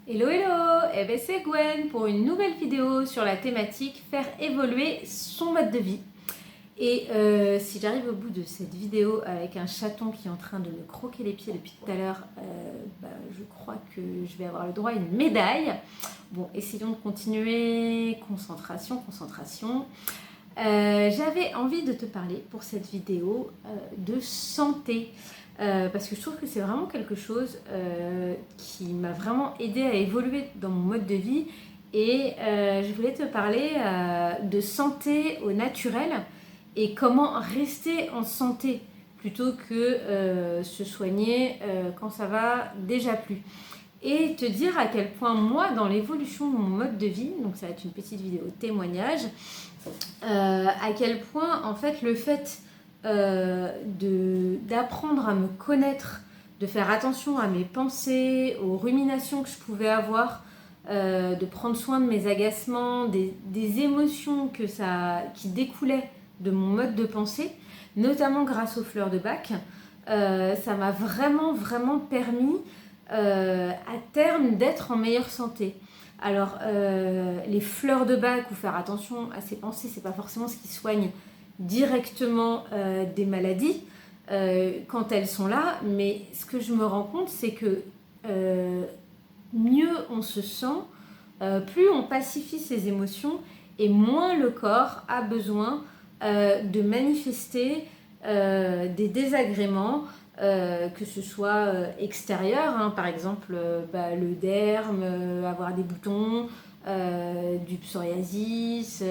Hello hello, eh ben c'est Gwen pour une nouvelle vidéo sur la thématique faire évoluer son mode de vie. Et si j'arrive au bout de cette vidéo avec un chaton qui est en train de me croquer les pieds depuis tout à l'heure, je crois que je vais avoir le droit à une médaille. Bon, essayons de continuer. Concentration, concentration. J'avais envie de te parler pour cette vidéo de santé. Parce que je trouve que c'est vraiment quelque chose qui m'a vraiment aidé à évoluer dans mon mode de vie. Et je voulais te parler de santé au naturel et comment rester en santé plutôt que se soigner quand ça va déjà plus. Et te dire à quel point moi, dans l'évolution de mon mode de vie, donc ça va être une petite vidéo témoignage, à quel point en fait le fait d'apprendre à me connaître, de faire attention à mes pensées, aux ruminations que je pouvais avoir, de prendre soin de mes agacements, des émotions qui découlaient de mon mode de pensée, notamment grâce aux fleurs de Bach, ça m'a vraiment permis à terme d'être en meilleure santé. Alors, les fleurs de Bach ou faire attention à ses pensées, c'est pas forcément ce qui soigne directement des maladies quand elles sont là, mais ce que je me rends compte, c'est que mieux on se sent, plus on pacifie ses émotions et moins le corps a besoin de manifester des désagréments, que ce soit extérieur, hein, par exemple le derme, avoir des boutons, du psoriasis,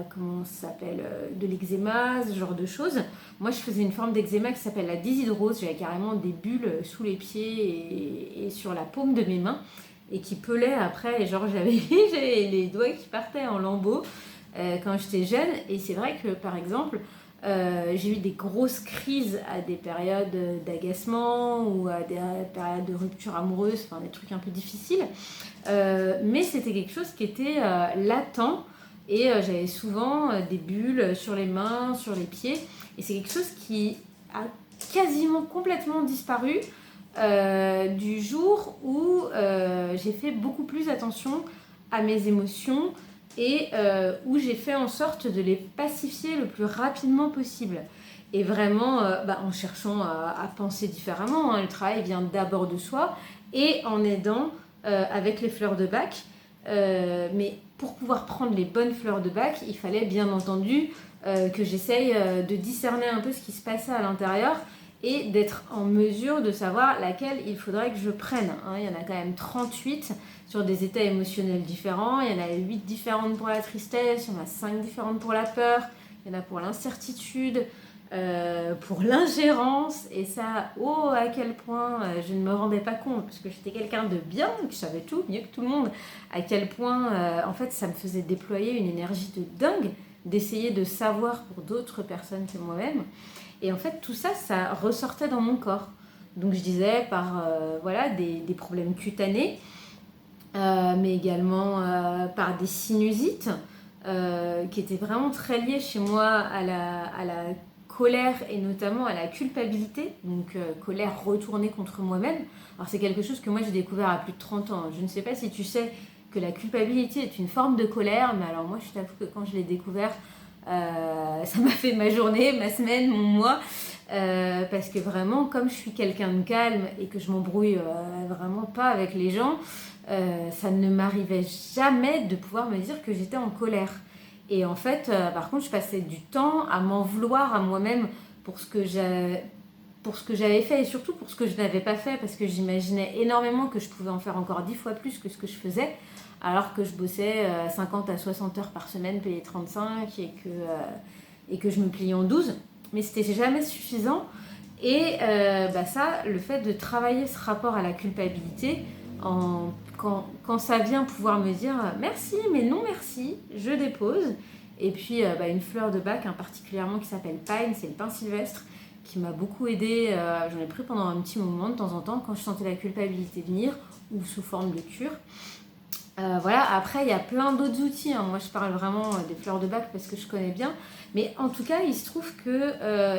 comment ça s'appelle, de l'eczéma, ce genre de choses. Moi, je faisais une forme d'eczéma qui s'appelle la déshydrose. J'avais carrément des bulles sous les pieds et sur la paume de mes mains et qui pelaient après. Et genre, j'avais les doigts qui partaient en lambeaux quand j'étais jeune. Et c'est vrai que, par exemple, j'ai eu des grosses crises à des périodes d'agacement ou à des périodes de rupture amoureuse, enfin des trucs un peu difficiles. Mais c'était quelque chose qui était latent et j'avais souvent des bulles sur les mains, sur les pieds. Et c'est quelque chose qui a quasiment complètement disparu du jour où j'ai fait beaucoup plus attention à mes émotions et où j'ai fait en sorte de les pacifier le plus rapidement possible. Et vraiment en cherchant à penser différemment, hein. Le travail vient d'abord de soi et en aidant avec les fleurs de Bach. Mais pour pouvoir prendre les bonnes fleurs de Bach, il fallait bien entendu que j'essaye de discerner un peu ce qui se passait à l'intérieur et d'être en mesure de savoir laquelle il faudrait que je prenne, hein. Il y en a quand même 38 sur des états émotionnels différents. Il y en a 8 différentes pour la tristesse, il y en a 5 différentes pour la peur, il y en a pour l'incertitude, pour l'ingérence. Et ça, oh, à quel point je ne me rendais pas compte, parce que j'étais quelqu'un de bien, que je savais tout, mieux que tout le monde, à quel point, en fait, ça me faisait déployer une énergie de dingue d'essayer de savoir pour d'autres personnes que moi-même. Et en fait, tout ça, ça ressortait dans mon corps. Donc je disais par des problèmes cutanés, mais également par des sinusites qui étaient vraiment très liées chez moi à la colère et notamment à la culpabilité, donc colère retournée contre moi-même. Alors c'est quelque chose que moi j'ai découvert à plus de 30 ans. Je ne sais pas si tu sais que la culpabilité est une forme de colère, mais alors moi je t'avoue que quand je l'ai découvert, ça m'a fait ma journée, ma semaine, mon mois, parce que vraiment, comme je suis quelqu'un de calme et que je m'embrouille vraiment pas avec les gens, ça ne m'arrivait jamais de pouvoir me dire que j'étais en colère. Et en fait, par contre, je passais du temps à m'en vouloir à moi-même pour ce que j'avais fait et surtout pour ce que je n'avais pas fait, parce que j'imaginais énormément que je pouvais en faire encore 10 fois plus que ce que je faisais, alors que je bossais 50 à 60 heures par semaine, payé 35, et que je me pliais en 12. Mais c'était jamais suffisant. Et ça, le fait de travailler ce rapport à la culpabilité, quand ça vient pouvoir me dire merci, mais non merci, je dépose. Et puis une fleur de Bach, hein, particulièrement qui s'appelle Pine, c'est le pin sylvestre, qui m'a beaucoup aidée. J'en ai pris pendant un petit moment de temps en temps quand je sentais la culpabilité venir, ou sous forme de cure. Voilà, après il y a plein d'autres outils, hein. Moi je parle vraiment des fleurs de bac parce que je connais bien, mais en tout cas il se trouve que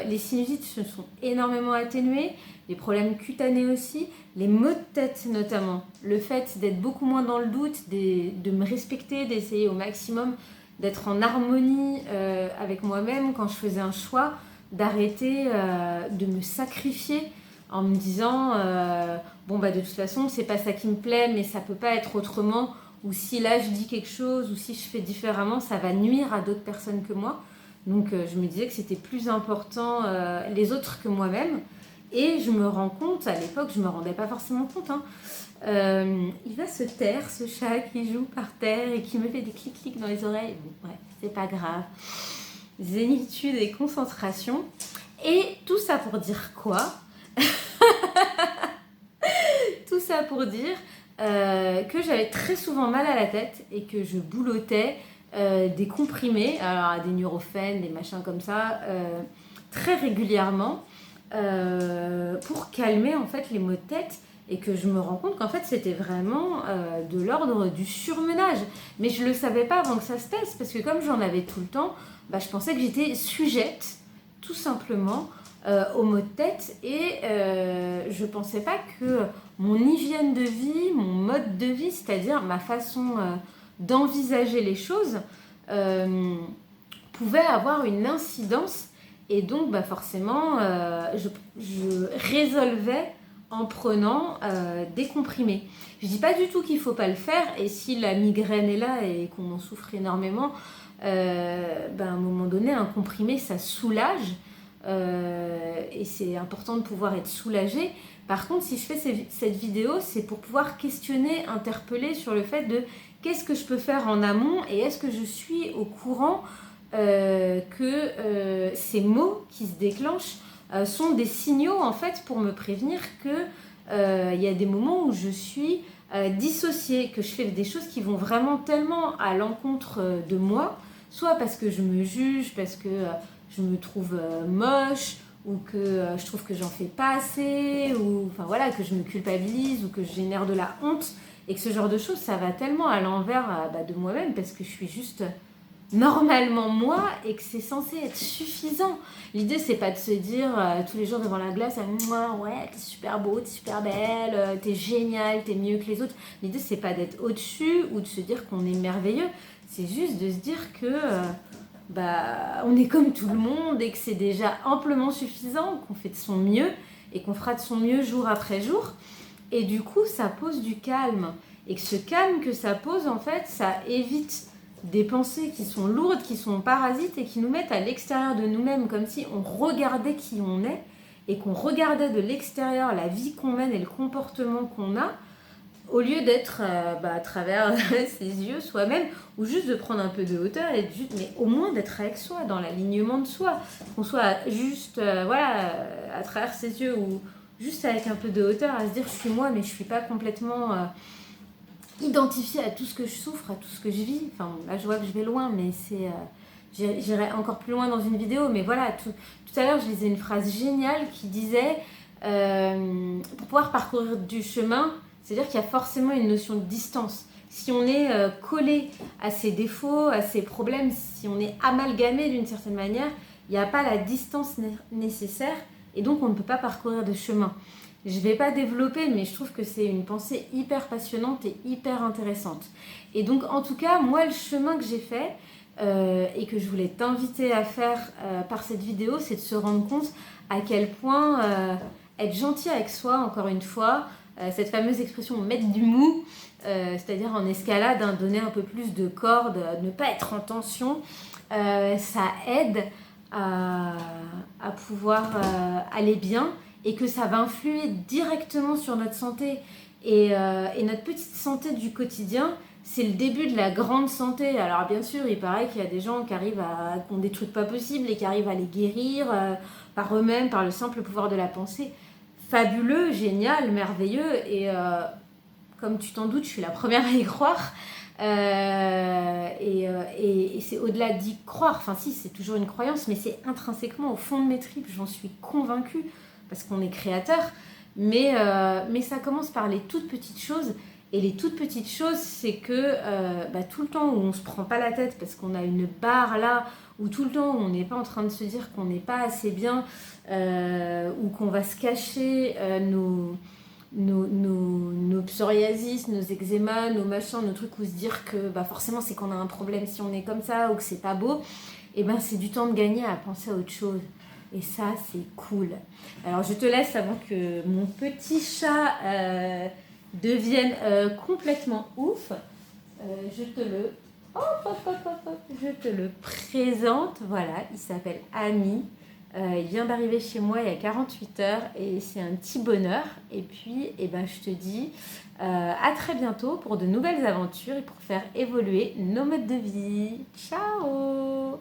les sinusites se sont énormément atténuées, les problèmes cutanés aussi, les maux de tête notamment, le fait d'être beaucoup moins dans le doute, de me respecter, d'essayer au maximum d'être en harmonie avec moi-même quand je faisais un choix, d'arrêter de me sacrifier en me disant bon bah de toute façon c'est pas ça qui me plaît mais ça peut pas être autrement, ou si là je dis quelque chose, ou si je fais différemment, ça va nuire à d'autres personnes que moi. Donc je me disais que c'était plus important les autres que moi-même. Et je me rends compte, à l'époque je me rendais pas forcément compte, hein. Il va se taire ce chat qui joue par terre et qui me fait des clics-clics dans les oreilles. Bon, bref, c'est pas grave. Zénitude et concentration. Et tout ça pour dire quoi? Tout ça pour dire que j'avais très souvent mal à la tête et que je boulottais des comprimés, alors des Nurofen, des machins comme ça, très régulièrement pour calmer en fait les maux de tête, et que je me rends compte qu'en fait c'était vraiment de l'ordre du surmenage. Mais je le savais pas avant que ça se teste, parce que comme j'en avais tout le temps, bah, je pensais que j'étais sujette tout simplement aux maux de tête, et je pensais pas que mon hygiène de vie, mon mode de vie, c'est-à-dire ma façon d'envisager les choses, pouvait avoir une incidence. Et donc bah forcément, je résolvais en prenant des comprimés. Je dis pas du tout qu'il faut pas le faire, et si la migraine est là et qu'on en souffre énormément, à un moment donné, un comprimé, ça soulage, et c'est important de pouvoir être soulagé. Par contre, si je fais cette vidéo, c'est pour pouvoir questionner, interpeller sur le fait de qu'est-ce que je peux faire en amont, et est-ce que je suis au courant que ces maux qui se déclenchent sont des signaux en fait pour me prévenir que y a des moments où je suis dissociée, que je fais des choses qui vont vraiment tellement à l'encontre de moi, soit parce que je me juge, parce que je me trouve moche, ou que je trouve que j'en fais pas assez, ou enfin voilà, que je me culpabilise, ou que je génère de la honte, et que ce genre de choses, ça va tellement à l'envers de moi-même, parce que je suis juste normalement moi, et que c'est censé être suffisant. L'idée c'est pas de se dire tous les jours devant la glace ouais t'es super beau, t'es super belle, t'es génial, t'es mieux que les autres. L'idée c'est pas d'être au-dessus ou de se dire qu'on est merveilleux, c'est juste de se dire que on est comme tout le monde, et que c'est déjà amplement suffisant, qu'on fait de son mieux et qu'on fera de son mieux jour après jour. Et du coup ça pose du calme, et que ce calme que ça pose en fait, ça évite des pensées qui sont lourdes, qui sont parasites, et qui nous mettent à l'extérieur de nous-mêmes, comme si on regardait qui on est, et qu'on regardait de l'extérieur la vie qu'on mène et le comportement qu'on a, au lieu d'être à travers ses yeux soi-même, ou juste de prendre un peu de hauteur, et mais au moins d'être avec soi, dans l'alignement de soi, qu'on soit juste à travers ses yeux, ou juste avec un peu de hauteur, à se dire je suis moi, mais je suis pas complètement identifiée à tout ce que je souffre, à tout ce que je vis. Enfin là je vois que je vais loin, mais j'irai encore plus loin dans une vidéo, mais voilà, tout à l'heure je lisais une phrase géniale qui disait pour pouvoir parcourir du chemin, c'est-à-dire qu'il y a forcément une notion de distance. Si on est collé à ses défauts, à ses problèmes, si on est amalgamé d'une certaine manière, il n'y a pas la distance nécessaire, et donc on ne peut pas parcourir de chemin. Je ne vais pas développer, mais je trouve que c'est une pensée hyper passionnante et hyper intéressante. Et donc en tout cas, moi le chemin que j'ai fait, et que je voulais t'inviter à faire par cette vidéo, c'est de se rendre compte à quel point être gentil avec soi, encore une fois, cette fameuse expression mettre du mou, c'est-à-dire en escalade, donner un peu plus de corde, ne pas être en tension, ça aide à pouvoir aller bien, et que ça va influer directement sur notre santé. Et notre petite santé du quotidien, c'est le début de la grande santé. Alors bien sûr, il paraît qu'il y a des gens qui ont des trucs pas possibles et qui arrivent à les guérir par eux-mêmes, par le simple pouvoir de la pensée. Fabuleux, génial, merveilleux, et comme tu t'en doutes, je suis la première à y croire. Et c'est au-delà d'y croire, enfin si, c'est toujours une croyance, mais c'est intrinsèquement au fond de mes tripes, j'en suis convaincue, parce qu'on est créateur, mais ça commence par les toutes petites choses, Et les toutes petites choses, c'est que tout le temps où on se prend pas la tête parce qu'on a une barre là, ou tout le temps où on n'est pas en train de se dire qu'on n'est pas assez bien, ou qu'on va se cacher nos psoriasis, nos eczémas, nos machins, nos trucs, ou se dire que forcément c'est qu'on a un problème si on est comme ça, ou que c'est pas beau, et c'est du temps de gagner à penser à autre chose. Et ça, c'est cool. Alors, je te laisse avant que mon petit chat devienne complètement ouf. Je te le... je te le présente. Voilà, il s'appelle Ami. Il vient d'arriver chez moi il y a 48 heures et c'est un petit bonheur. Et puis, je te dis à très bientôt pour de nouvelles aventures et pour faire évoluer nos modes de vie. Ciao!